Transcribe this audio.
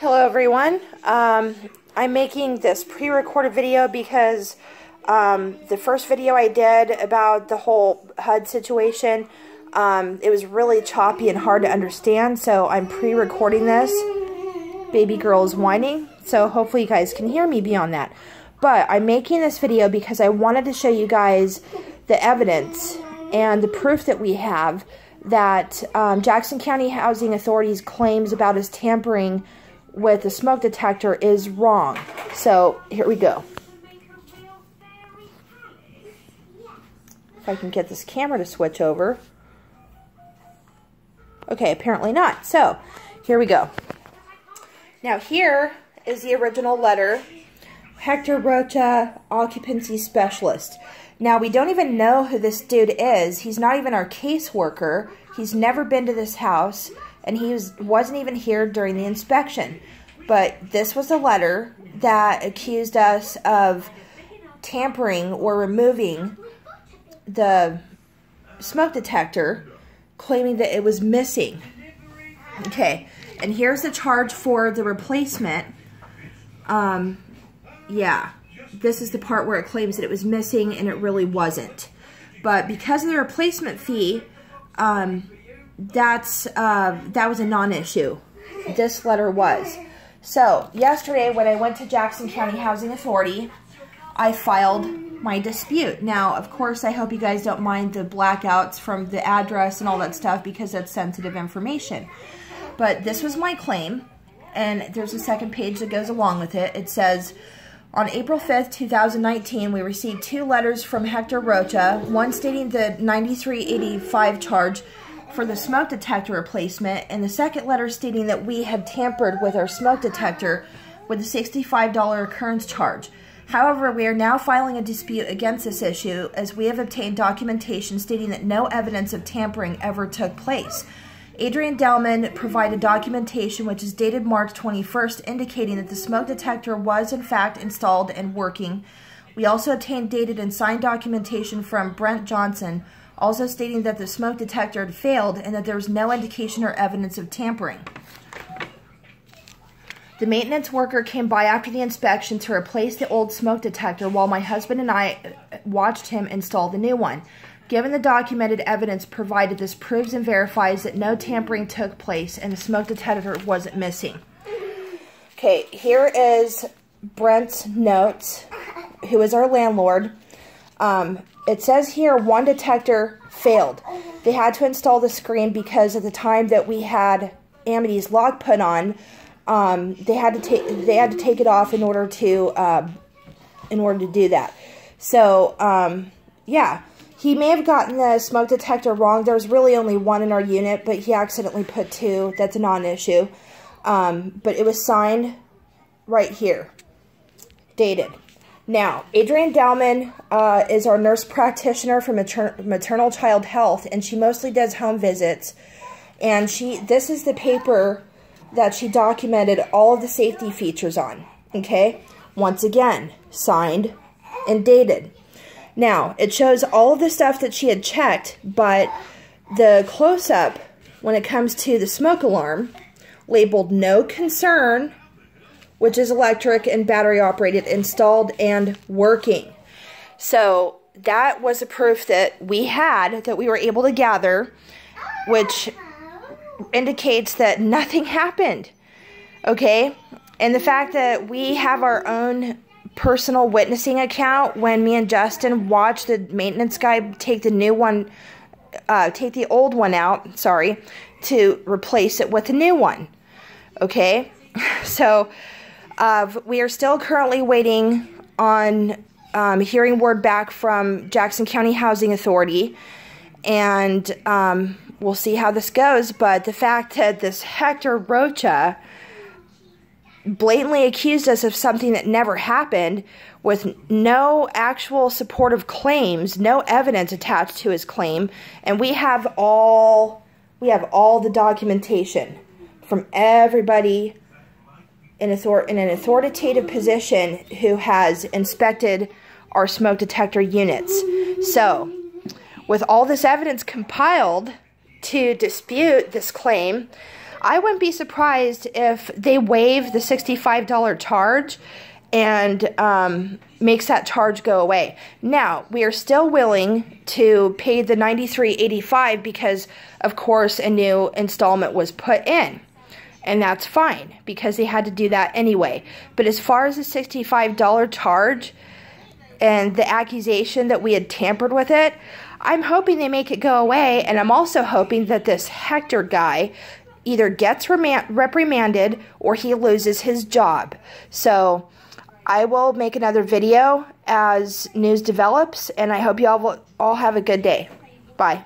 Hello everyone. I'm making this pre-recorded video because the first video I did about the whole HUD situation, it was really choppy and hard to understand, so I'm pre-recording this. Baby girl is whining, so hopefully you guys can hear me beyond that. But I'm making this video because I wanted to show you guys the evidence and the proof that we have that Jackson County Housing Authority's claims about his tampering with the smoke detector is wrong. So here we go. If I can get this camera to switch over. Okay, apparently not. So here we go. Now here is the original letter. Hector Rocha, occupancy specialist. Now we don't even know who this dude is. He's not even our caseworker. He's never been to this house. And he wasn't even here during the inspection. But this was a letter that accused us of tampering or removing the smoke detector, claiming that it was missing. Okay, and here's the charge for the replacement. Yeah, this is the part where it claims that it was missing and it really wasn't. But because of the replacement fee, that was a non-issue. This letter was. So, yesterday when I went to Jackson County Housing Authority, I filed my dispute. Now, of course, I hope you guys don't mind the blackouts from the address and all that stuff because that's sensitive information. But this was my claim, and there's a second page that goes along with it. It says, on April 5th, 2019, we received 2 letters from Hector Rocha, one stating the $93.85 charge for the smoke detector replacement, and the second letter stating that we had tampered with our smoke detector with a $65 occurrence charge. However, we are now filing a dispute against this issue as we have obtained documentation stating that no evidence of tampering ever took place. Adrian Dellman provided documentation which is dated March 21st indicating that the smoke detector was in fact installed and working. We also obtained dated and signed documentation from Brent Johnson also stating that the smoke detector had failed and that there was no indication or evidence of tampering. The maintenance worker came by after the inspection to replace the old smoke detector while my husband and I watched him install the new one. Given the documented evidence provided, this proves and verifies that no tampering took place and the smoke detector wasn't missing. Okay, here is Brent's notes, who is our landlord. It says here one detector failed. They had to install the screen because at the time that we had Amity's lock put on, they had to take it off in order to do that. So yeah, he may have gotten the smoke detector wrong. There was really only one in our unit, but he accidentally put 2. That's a non-issue. But it was signed right here, dated. Now, Adrian Dellman is our nurse practitioner for maternal child health, and she mostly does home visits. And this is the paper that she documented all of the safety features on, okay? Once again, signed and dated. Now, it shows all of the stuff that she had checked, but the close-up, when it comes to the smoke alarm, labeled no concern, which is electric and battery operated, installed and working. So that was a proof that we had, that we were able to gather, which indicates that nothing happened, okay? And the fact that we have our own personal witnessing account when me and Justin watched the maintenance guy take the new one, take the old one out, sorry, to replace it with a new one, okay? So we are still currently waiting on hearing word back from Jackson County Housing Authority, and we'll see how this goes. But the fact that this Hector Rocha blatantly accused us of something that never happened with no actual supportive claims, no evidence attached to his claim, and we have all the documentation from everybody in an authoritative position who has inspected our smoke detector units. So, with all this evidence compiled to dispute this claim, I wouldn't be surprised if they waive the $65 charge and makes that charge go away. Now, we are still willing to pay the $93.85 because, of course, a new installment was put in. And that's fine, because they had to do that anyway. But as far as the $65 charge and the accusation that we had tampered with it, I'm hoping they make it go away, and I'm also hoping that this Hector guy either gets reprimanded or he loses his job. So I will make another video as news develops, and I hope you all have a good day. Bye.